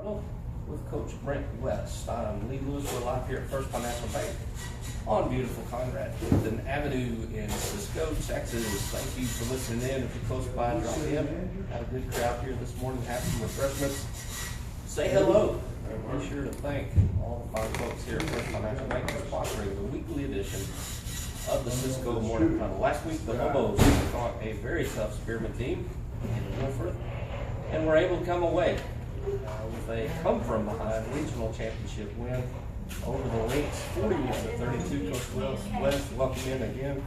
Huddle with Coach Brent West. I'm Lee Lewis. We're live here at First Financial Bank on beautiful Conrad Clifton Avenue in Cisco, Texas. Thank you for listening in. If you're close by, drop in. Had a good crowd here this morning. Have some refreshments. Say hello. And be sure to thank all the fine folks here at First Financial Bank for sponsoring the weekly edition of the Cisco Morning Huddle. Last week, the Hobos fought a very tough Spearman team in Wilford, and were able to come away with a come-from-behind regional championship win over the Lynx, 41-32. Coach West, welcome in again.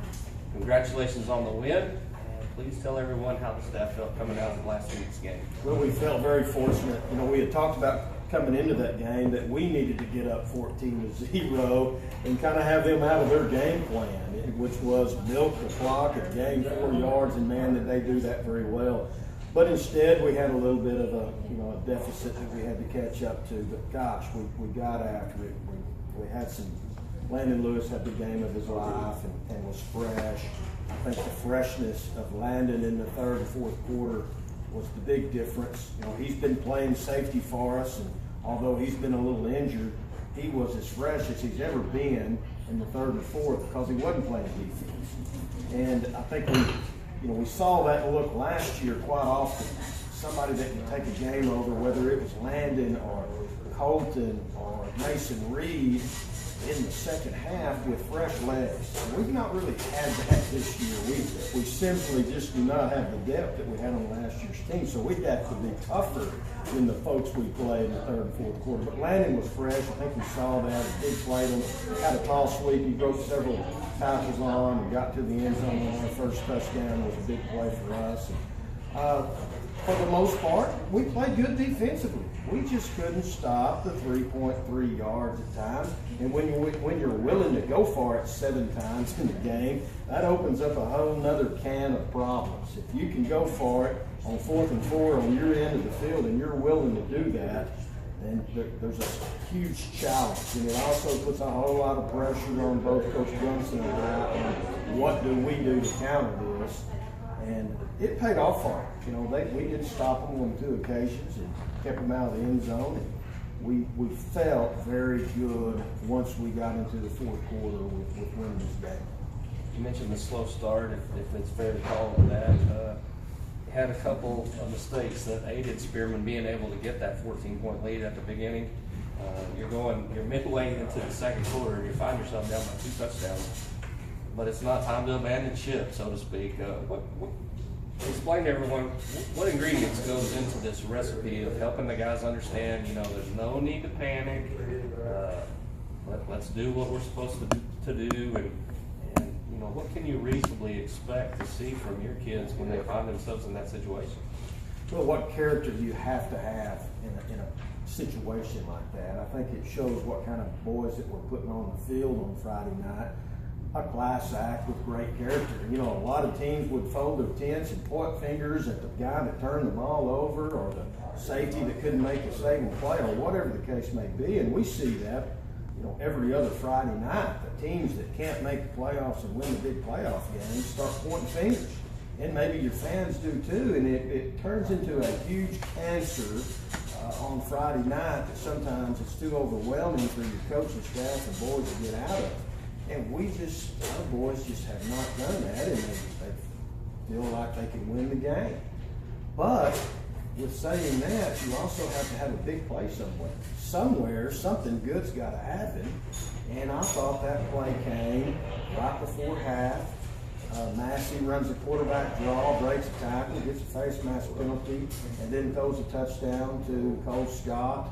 Congratulations on the win. And please tell everyone how the staff felt coming out of last week's game. Well, we felt very fortunate. You know, we had talked about coming into that game that we needed to get up 14-0 and kind of have them out of their game plan, which was milk the clock and gain 4 yards, and man, did they do that very well. But instead, we had a little bit of a deficit that we had to catch up to. But gosh, we got after it. We had some. Landon Lewis had the game of his life and was fresh. I think the freshness of Landon in the third and fourth quarter was the big difference. You know, he's been playing safety for us, and although he's been a little injured, he was as fresh as he's ever been in the third and fourth because he wasn't playing defense. And I think we saw that look last year quite often. Somebody that can take a game over, whether it was Landon or Colton or Mason Reed, in the second half with fresh legs. And we've not really had that this year. We simply just do not have the depth that we had on last year's team. So we have to be tougher than the folks we played in the third and fourth quarter. But Landon was fresh. I think we saw that. A big play. Had a tall sweep. He broke several tackles on and got to the end zone on our first touchdown. It was a big play for us. And, for the most part, we played good defensively. We just couldn't stop the 3.3 yards at times. And when you're willing to go for it 7 times in the game, that opens up a whole nother can of problems. If you can go for it on 4th and 4 on your end of the field and you're willing to do that, then there's a huge challenge. And it also puts a whole lot of pressure on both Coach Johnson and I on what do we do to counter this. And it paid off for them. You know, we did stop them on 2 occasions and kept them out of the end zone. And we felt very good once we got into the fourth quarter with winning this game. You mentioned the slow start, if it's fair to call it that. Had a couple of mistakes that aided Spearman being able to get that 14-point lead at the beginning. You're midway into the second quarter and you find yourself down by 2 touchdowns. But it's not time to abandon ship, so to speak. Explain to everyone what ingredients goes into this recipe of helping the guys understand, there's no need to panic. Let's do what we're supposed to do, and what can you reasonably expect to see from your kids when they find themselves in that situation? Well, what character do you have to have in a situation like that? I think it shows what kind of boys that we're putting on the field on Friday night. A class act with great character. A lot of teams would fold their tents and point fingers at the guy that turned the ball over or the safety that couldn't make a saving play or whatever the case may be. And we see that, every other Friday night. The teams that can't make the playoffs and win the big playoff games start pointing fingers. And maybe your fans do too. And it turns into a huge cancer on Friday night that sometimes it's too overwhelming for your coaching staff and boys to get out of. And our boys just have not done that, and they feel like they can win the game. But with saying that, you also have to have a big play somewhere. Somewhere, something good's got to happen. And I thought that play came right before half. Massey runs a quarterback draw, breaks a tackle, gets a face mask penalty, and then throws a touchdown to Cole Scott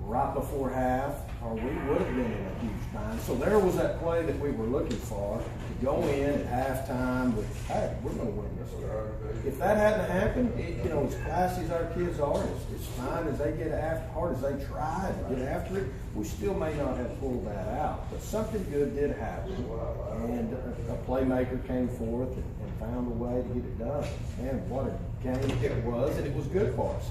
right before half, or we would have been in a huge bind. So there was that play that we were looking for, to go in at halftime with, hey, we're going to win this game. If that hadn't happened, as classy as our kids are, as fine as they get hard as they try to get after it, we still may not have pulled that out. But something good did happen, and a playmaker came forth and found a way to get it done. And what a game it was, and it was good for us.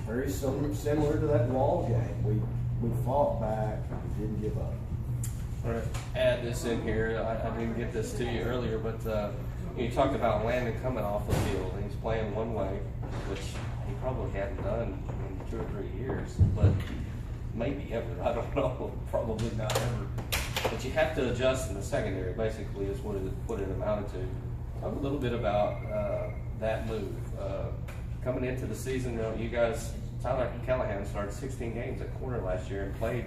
Very similar to that Wall game. We fought back, we didn't give up. All right, add this in here. I didn't get this to you earlier, but you talked about Landon coming off the field, and he's playing one way, which he probably hadn't done in 2 or 3 years, but maybe ever. I don't know. Probably not ever. But you have to adjust in the secondary, basically, is what it amounted to. Talk a little bit about that move. Coming into the season, you guys, Tyler Callahan started 16 games at corner last year and played,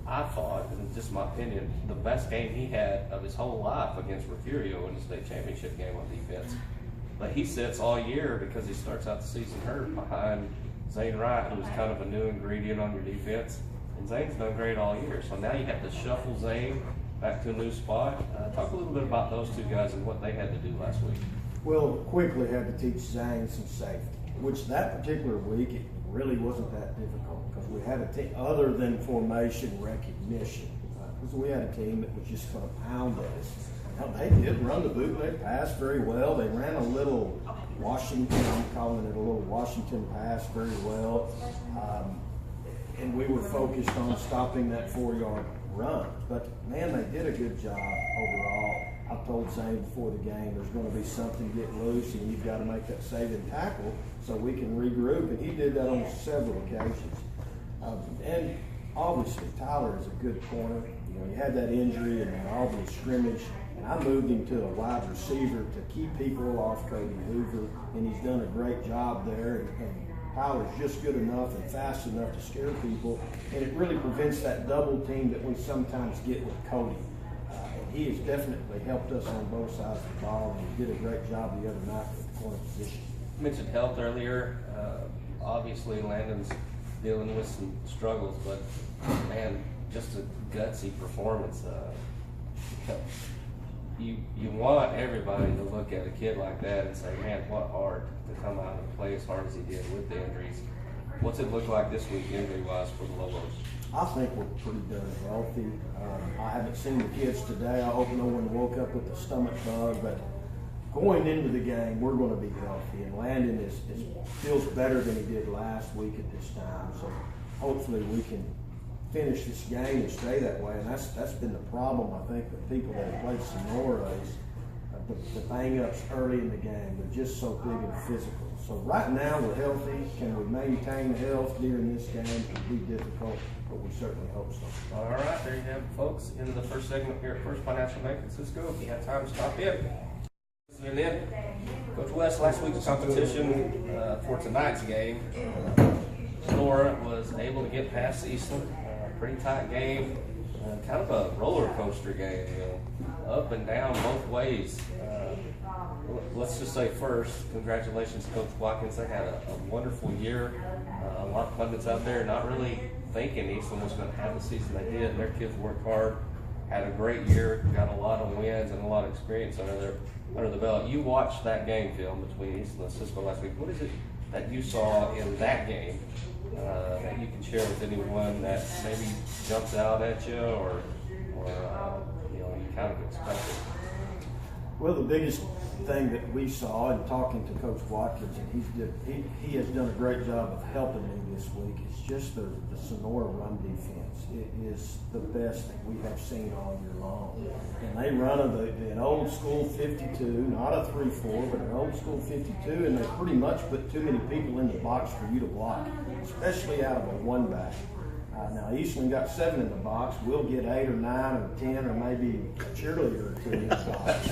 I thought, in just my opinion, the best game he had of his whole life against Refugio in the state championship game on defense. But he sits all year because he starts out the season hurt behind Zane Wright, who's kind of a new ingredient on your defense. And Zane's done great all year. So now you have to shuffle Zane back to a new spot. Talk a little bit about those two guys and what they had to do last week. Well, quickly had to teach Zane some safety, which that particular week it really wasn't that difficult because we had a team other than formation recognition. Because we had a team that was just going to pound us. Now, they did run the bootleg pass very well. They ran a little Washington, I'm calling it a little Washington pass very well. And we were focused on stopping that 4-yard run. But, man, they did a good job overall. I told Zane before the game there's going to be something get loose and you've got to make that saving tackle so we can regroup. And he did that on several occasions. And obviously, Tyler is a good corner. He had that injury in the Albany scrimmage. And I moved him to a wide receiver to keep people off Cody Hoover. And he's done a great job there. And Tyler's just good enough and fast enough to scare people. And it really prevents that double team that we sometimes get with Cody. He has definitely helped us on both sides of the ball, and he did a great job the other night with the corner position. You mentioned health earlier. Obviously, Landon's dealing with some struggles, but man, just a gutsy performance. You want everybody to look at a kid like that and say, man, what hard to come out and play as hard as he did with the injuries. What's it look like this week injury-wise for the Lobos? I think we're pretty darn healthy. I haven't seen the kids today. I hope no one woke up with a stomach bug, but going into the game, we're going to be healthy. And Landon feels better than he did last week at this time. So hopefully we can finish this game and stay that way. And that's been the problem, I think, with people that have played Sonora is the bang-ups early in the game. They're just so big and physical. So right now we're healthy. Can we maintain health during this game? It will be difficult, but we certainly hope so. All right, there you have it, folks. Into the first segment here at First Financial Bank in Cisco. If you have time to stop in. Listening in. Coach West, last week's competition for tonight's game, Sonora was able to get past Eastland. Pretty tight game. Kind of a roller coaster game, up and down both ways. Let's just say first, congratulations to Coach Watkins. They had a wonderful year. A lot of pundits out there not really thinking Eastland was going to have the season they did. Their kids worked hard, had a great year, got a lot of wins and a lot of experience under the belt. You watched that game film between Eastland and Cisco last week. What is it that you saw in that game that you can share with anyone that maybe jumps out at you or you kind of expected? Well, the biggest thing that we saw in talking to Coach Watkins, and he has done a great job of helping me this week, is just the Sonora run defense. It is the best that we have seen all year long. And they run an old school 52, not a 3-4, but an old school 52, and they pretty much put too many people in the box for you to block, especially out of a one-back. Now, Eastland got 7 in the box. We'll get 8 or 9 or 10 or maybe a cheerleader or 2 in the box.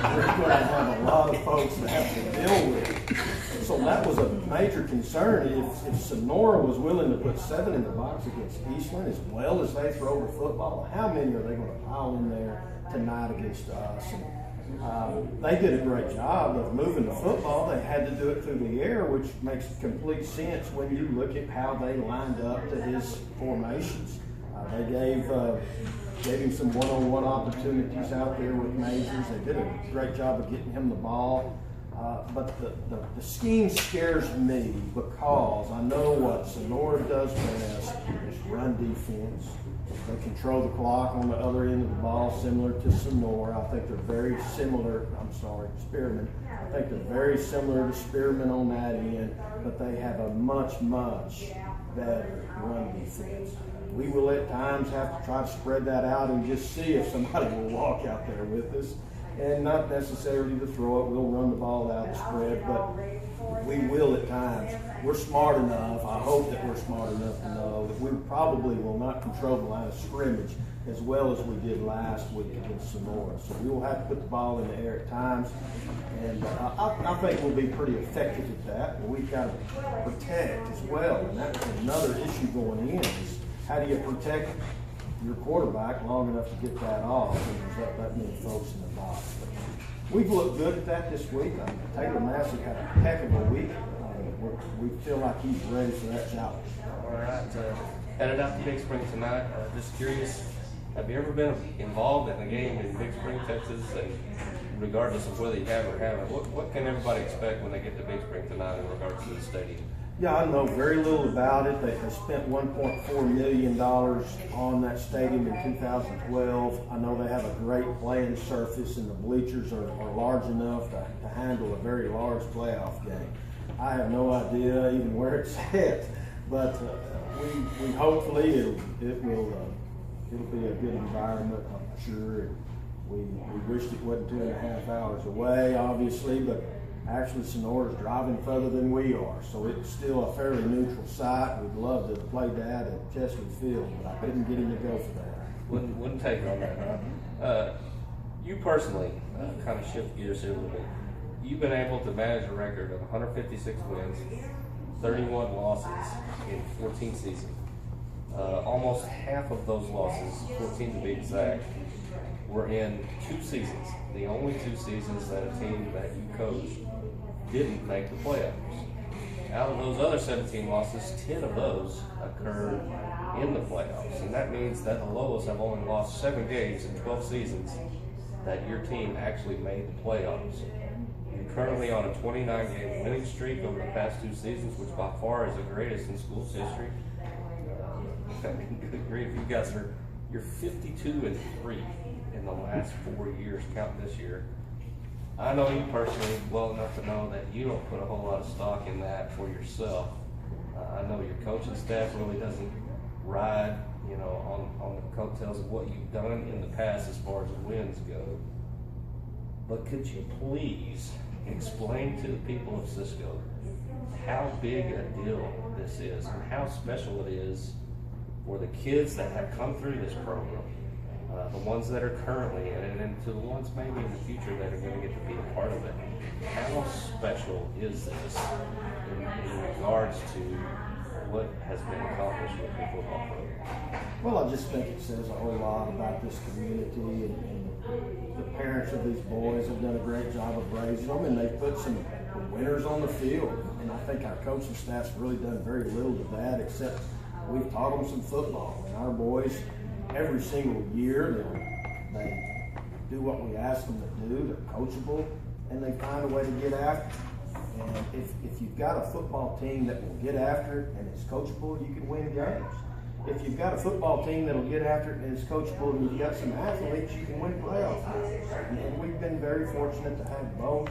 We're going to have a lot of folks to have to deal with. So that was a major concern. If Sonora was willing to put 7 in the box against Eastland as well as they throw the football, how many are they going to pile in there tonight against us? They did a great job of moving the football. They had to do it through the air, which makes complete sense when you look at how they lined up to his formations. They gave him some one-on-one opportunities out there with Majors. They did a great job of getting him the ball. But the scheme scares me because I know what Sonora does best is run defense. They control the clock on the other end of the ball, similar to Sonora. I think they're very similar. Spearman. I think they're very similar to Spearman on that end, but they have a much, much better run defense. We will at times have to try to spread that out and just see if somebody will walk out there with us. and not necessarily to throw it. We'll run the ball out the spread, but we will at times. We're smart enough, I hope that we're smart enough to know that we probably will not control the line of scrimmage as well as we did last week against Sonora. So we will have to put the ball in the air at times, and I think we'll be pretty effective at that. But we've got to protect as well, and that's another issue going in is how do you protect your quarterback long enough to get that off when there's that many folks in the box. But we've looked good at that this week. Taylor Massey had a heck of a week. We feel like he's ready for that challenge. All right, headed out to Big Spring tonight. Just curious, have you ever been involved in a game in Big Spring, Texas? And regardless of whether you have or haven't, what can everybody expect when they get to Big Spring tonight in regards to the stadium? Yeah, I know very little about it. They spent $1.4 million on that stadium in 2012. I know they have a great playing surface, and the bleachers are large enough to handle a very large playoff game. I have no idea even where it's at, but we hopefully it'll be a good environment. I'm sure. We wished it wasn't 2.5 hours away, obviously, but actually Sonora's driving further than we are, so it's still a fairly neutral site. We'd love to play that at Chesley Field, but I couldn't get him to go for that. Wouldn't take on that, huh? You personally, kind of shift gears here a little bit. You've been able to manage a record of 156 wins, 31 losses in 14 seasons. Almost half of those losses, 14 to be exact, were in 2 seasons. The only 2 seasons that a team that you coached didn't make the playoffs. Out of those other 17 losses, 10 of those occurred in the playoffs. And that means that the Lobos have only lost 7 games in 12 seasons that your team actually made the playoffs. You're currently on a 29-game winning streak over the past 2 seasons, which by far is the greatest in school's history. Good grief, you guys you're 52-3 in the last 4 years, counting this year. I know you personally well enough to know that you don't put a whole lot of stock in that for yourself. I know your coaching staff really doesn't ride, on the coattails of what you've done in the past as far as wins go. But could you please explain to the people of Cisco how big a deal this is and how special it is for the kids that have come through this program, the ones that are currently in it, and to the ones maybe in the future that are going to get to be a part of it. How special is this in regards to what has been accomplished with the football program? Well, I just think it says a whole lot about this community, and the parents of these boys have done a great job of raising them, and they've put some winners on the field. And I think our coaching staff's really done very little to that, except we've taught them some football. And our boys, every single year, they do what we ask them to do. They're coachable, and they find a way to get after it. And if you've got a football team that will get after it and it's coachable, you can win games. If you've got a football team that'll get after it and it's coachable, and you've got some athletes, you can win playoff games. And we've been very fortunate to have both.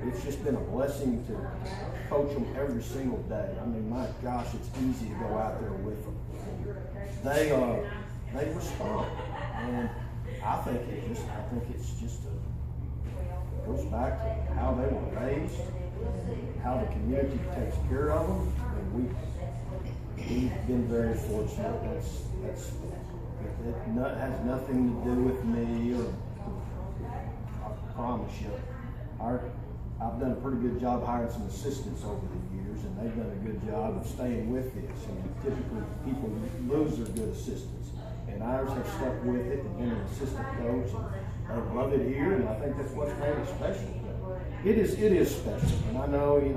It's just been a blessing to coach them every single day. I mean, my gosh, it's easy to go out there with them. They respond, and I think it goes back to how they were raised, how the community takes care of them, and we've been very fortunate. That has nothing to do with me, or I promise you. I've done a pretty good job hiring some assistants over the years, and they've done a good job of staying with this. And typically, people lose their good assistants, and ours have stuck with it and been an assistant coach, and I love it here, and I think that's what's made it special. It is special, and I know it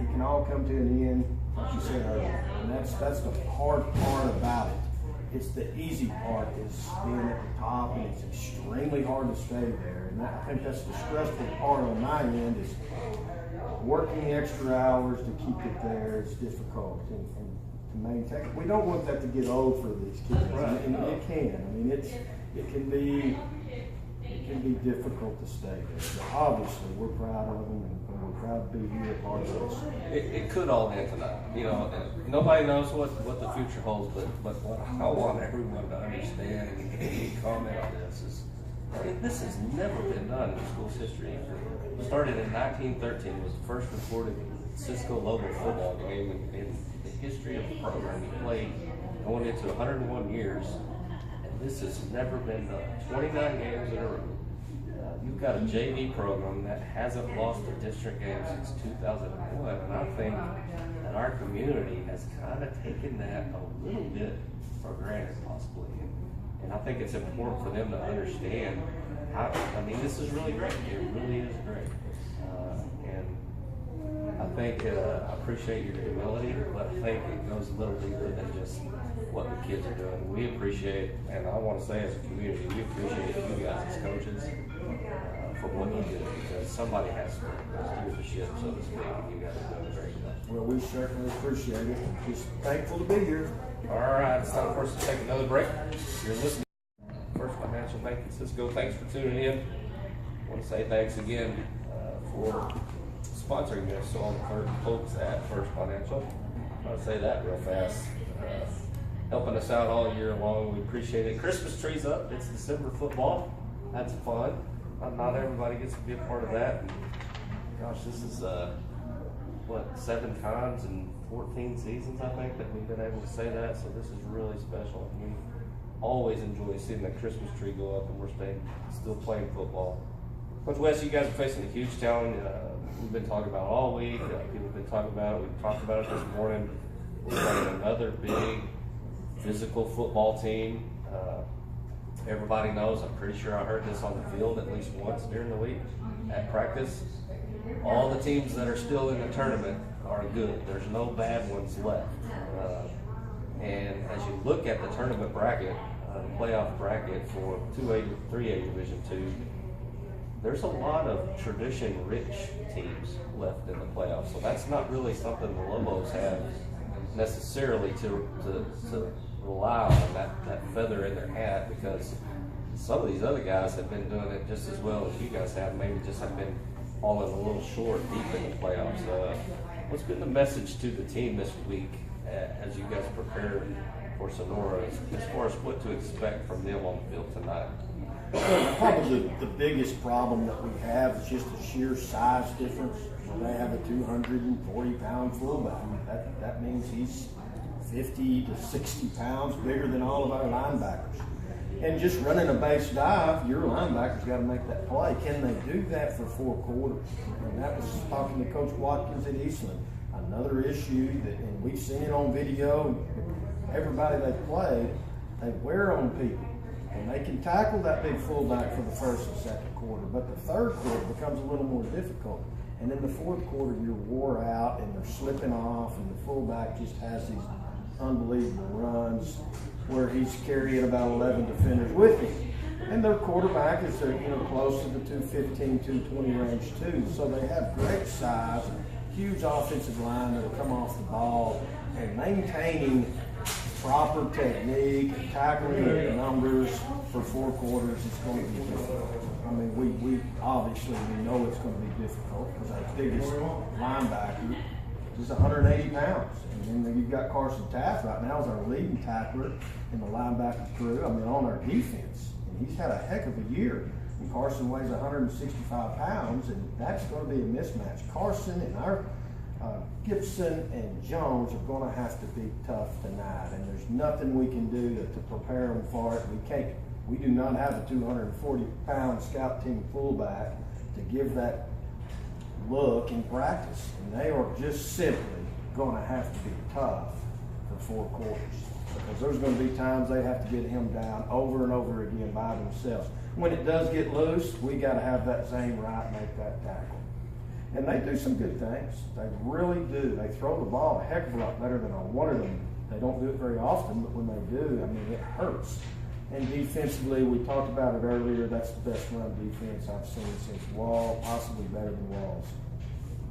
can all come to an end, like you said earlier, and that's the hard part about it. It's the easy part is being at the top, and it's extremely hard to stay there. And I think that's the stressful part on my end is working extra hours to keep it there. It's difficult and to maintain. We don't want that to get old for these kids, right. And it can. I mean, it can be difficult to stay there. But obviously, we're proud of them, and we're proud to be here a part of this. It could all end tonight. Nobody knows what the future holds, but what I want everyone to understand and comment on this is I mean, this has never been done in school's history. It started in 1913, was the first recorded Cisco logo football game in the history of the program. We played going into 101 years, and this has never been done. 29 games in a row. You've got a JV program that hasn't lost a district game since 2001, and I think that our community has kind of taken that a little bit for granted, possibly. And I think it's important for them to understand how, I mean, this is really great. It really is great. And I think, I appreciate your humility, but I think it goes a little deeper than just what the kids are doing. We appreciate, and I want to say as a community, we appreciate you guys as coaches for what you do, because somebody has to steer the ship, so to speak, and you guys are doing a great job. Well, we certainly appreciate it. Just thankful to be here. All right, it's time for us to take another break. You're listening to First Financial Bank in Cisco. Thanks for tuning in. I want to say thanks again for sponsoring us, so all the folks at First Financial. I want to say that real fast. Helping us out all year long. We appreciate it. Christmas tree's up. It's December football. That's fun. Not everybody gets to be a part of that. And gosh, this is 7 times in 14 seasons, I think, that we've been able to say that. So this is really special. We always enjoy seeing that Christmas tree go up, and we're still playing football. Coach West, you guys are facing a huge challenge. We've been talking about it all week. People have been talking about it. We've talked about it this morning. We're playing another big physical football team. Everybody knows, I'm pretty sure I heard this on the field at least once during the week at practice. All the teams that are still in the tournament are good. There's no bad ones left. And as you look at the tournament bracket, the playoff bracket for 2A, 3A Division II, there's a lot of tradition-rich teams left in the playoffs. So that's not really something the Lobos have necessarily to rely on that feather in their hat, because some of these other guys have been doing it just as well as you guys have, maybe just have been falling a little short deep in the playoffs. What's been the message to the team this week as you guys prepare for Sonora as far as what to expect from them on the field tonight? Probably the biggest problem that we have is just the sheer size difference. They have a 240-pound fullback. That means he's 50 to 60 pounds bigger than all of our linebackers. And just running a base dive, your linebacker's got to make that play. Can they do that for 4 quarters? And that was talking to Coach Watkins at Eastland. Another issue that, and we've seen it on video, everybody they played, they wear on people. And they can tackle that big fullback for the first and second quarter, but the third quarter becomes a little more difficult. And in the fourth quarter, you're wore out and they're slipping off, and the fullback just has these unbelievable runs where he's carrying about 11 defenders with him. And their quarterback is close to the 215, 220 range too. So they have great size, huge offensive line that'll come off the ball, and maintaining proper technique, tackling the numbers for 4 quarters is going to be difficult. I mean, we obviously know it's going to be difficult because our biggest linebacker is 180 pounds. And then you've got Carson Taft right now as our leading tackler in the linebacker crew. I mean, on our defense. And he's had a heck of a year. And Carson weighs 165 pounds, and that's going to be a mismatch. Carson and our Gibson and Jones are going to have to be tough tonight, and there's nothing we can do to prepare them for it. We do not have a 240-pound scout team fullback to give that look in practice, and they are just simply going to have to be tough for 4 quarters, because there's going to be times they have to get him down over and over again by themselves. When it does get loose, we got to have that Zane Wright make that tackle. And they do some good things. They really do. They throw the ball a heck of a lot better than I wanted them. They don't do it very often, but when they do, I mean, it hurts. And defensively, we talked about it earlier, that's the best run defense I've seen since Wall, possibly better than Walls.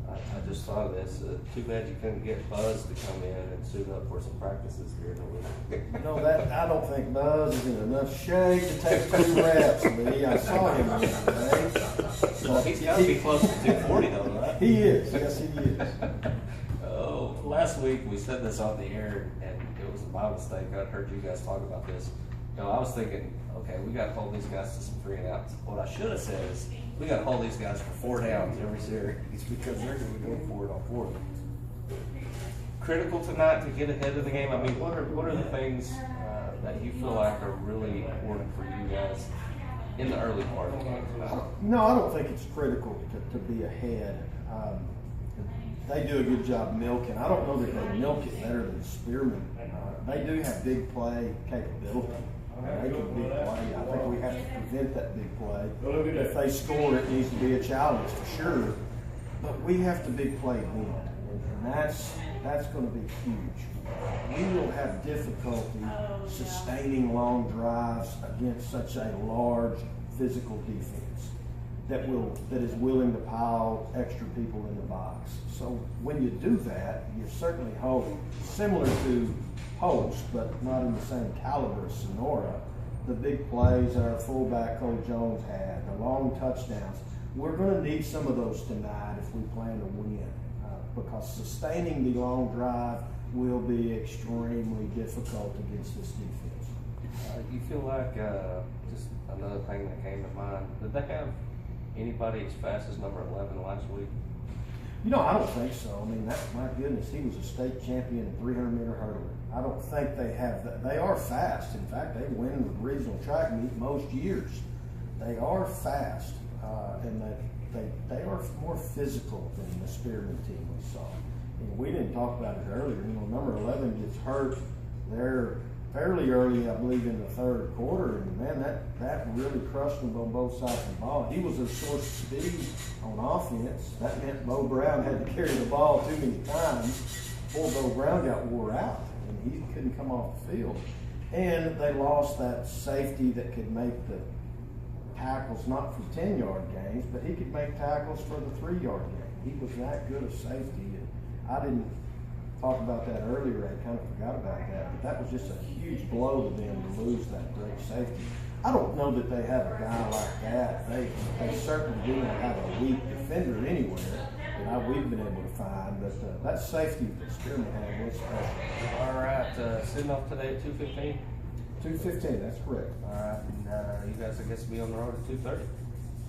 I just saw this. Too bad you couldn't get Buzz to come in and suit up for some practices during the week. That I don't think Buzz is in enough shape to take 2 reps, Lee. I saw him yesterday. Well, he's got to be close to 240 though, right? He is. Yes, he is. Last week we said this on the air, and it was my mistake. I heard you guys talk about this. know, I was thinking, okay, we got to hold these guys to some 3 and outs. What I should have said is we got to hold these guys for 4 downs every series because they're going to go for it on 4. Critical tonight to get ahead of the game. I mean, what are the things that you feel like are really important for you guys in the early part of the game tonight? No, I don't think it's critical to be ahead. They do a good job milking. I don't know that they milk it better than Spearman. They do have big play capability. They can big play. I think we have to prevent that big play. If they score, it needs to be a challenge for sure. But we have to big play then, and that's going to be huge. We will have difficulty sustaining long drives against such a large physical defense that is willing to pile extra people in the box. So when you do that, you certainly hope, similar to Post, but not in the same caliber as Sonora, the big plays our fullback Cole Jones had, the long touchdowns. We're going to need some of those tonight if we plan to win, because sustaining the long drive will be extremely difficult against this defense. You feel like, just another thing that came to mind, did they have anybody as fast as number 11 last week? You know, I don't think so. I mean, my goodness, he was a state champion 300-meter hurdler. I don't think they have that. They are fast. In fact, they win the regional track meet most years. They are fast, and they are more physical than the Spearman team we saw. And we didn't talk about it earlier. You know, number 11 gets hurt. They're fairly early, I believe, in the third quarter, and man, that really crushed them on both sides of the ball. He was a source of speed on offense. That meant Bo Brown had to carry the ball too many times before Bo Brown got wore out, and he couldn't come off the field. And they lost that safety that could make the tackles, not for 10-yard gains, but he could make tackles for the 3-yard gain. He was that good a safety, and I didn't talk about that earlier. I kind of forgot about that, but that was just a huge blow to them to lose that great safety. I don't know that they have a guy like that. They certainly do not have a weak defender anywhere that we've been able to find, but that safety that Spearman had was special. All right, sitting off today at 2:15? 2:15, that's correct. All right, and you guys, I guess, will be on the road at 2:30.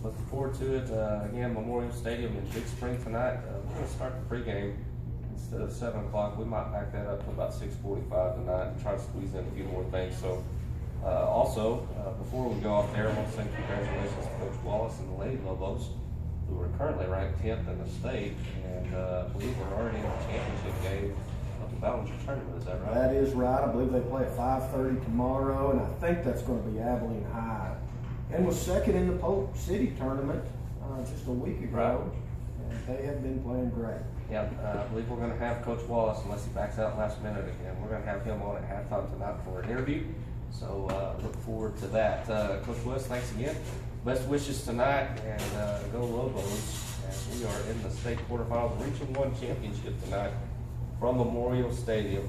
Looking forward to it. Again, Memorial Stadium in Big Spring tonight. We're going to start the pregame. Instead of 7 o'clock, we might back that up to about 6:45 tonight and try to squeeze in a few more things. So, also, before we go off there, I want to say congratulations to Coach Wallace and the Lady Lobos, who are currently ranked 10th in the state, and I believe we're already in the championship game of the Ballinger tournament. Is that right? That is right. I believe they play at 5:30 tomorrow, and I think that's going to be Abilene High. And was second in the Polk City tournament just a week ago. Right. And they have been playing great. Yeah, I believe we're going to have Coach Wallace, unless he backs out last minute again. We're going to have him on at halftime tonight for an interview. So look forward to that. Coach West, thanks again. Best wishes tonight, and go Lobos, as we are in the state quarterfinals, Region 1 championship tonight from Memorial Stadium.